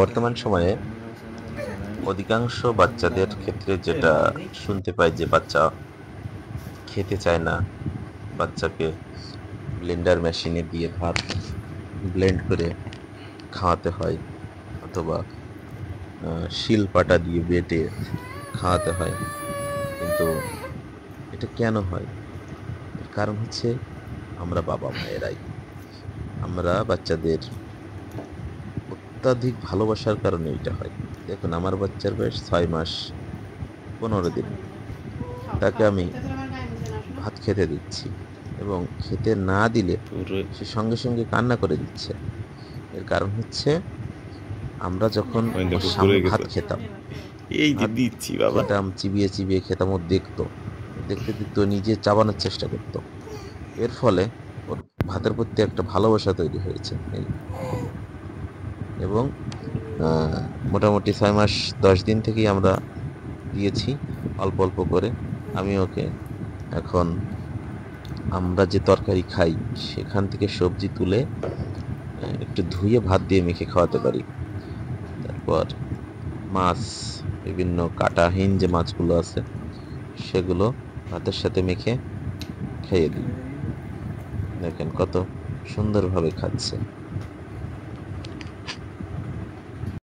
বর্তমান সময়ে অধিকাংশ বাচ্চাদের ক্ষেত্রে যেটা শুনতে পাই যে বাচ্চা খেতে চায় না, বাচ্চাকে ব্লেন্ডার মেশিনে দিয়ে ভাত ব্লেন্ড করে খাওয়াতে হয়, অথবা শিলপাটা দিয়ে বেটে খাওয়াতে হয়। কিন্তু এটা কেন হয়? এর কারণ হচ্ছে আমরা বাবা মায়েরাই। আমরা বাচ্চাদের অত্যাধিক ভালোবাসার কারণে এটা হয়। দেখুন, আমার বাচ্চার বয়স ৬ মাস ১৫ দিন। তাকে আমি ভাত খেতে দিচ্ছি এবং খেতে না দিলে সে সঙ্গে সঙ্গে কান্না করে দিচ্ছে। এর কারণ হচ্ছে আমরা যখন ওর সামনে ভাত খেতাম, এই যে ভাত দিচ্ছি বাবা। খেতাম, চিবিয়ে চিবিয়ে খেতাম, ও দেখতো, দেখতে দেখতে ও নিজে চাবানোর চেষ্টা করতো। এর ফলে ওর ভাতের প্রতি একটা ভালোবাসা তৈরি হয়েছে এবং মোটামুটি ৬ মাস ১০ দিন থেকেই আমরা দিয়েছি অল্প অল্প করে। আমি ওকে এখন আমরা যে তরকারি খাই সেখান থেকে সবজি তুলে একটু ধুয়ে ভাত দিয়ে মেখে খাওয়াতে পারি। তারপর মাছ, বিভিন্ন কাঁটাহীন যে মাছগুলো আছে সেগুলো ভাতের সাথে মেখে খাইয়ে দিই। দেখেন কত সুন্দরভাবে খাচ্ছে।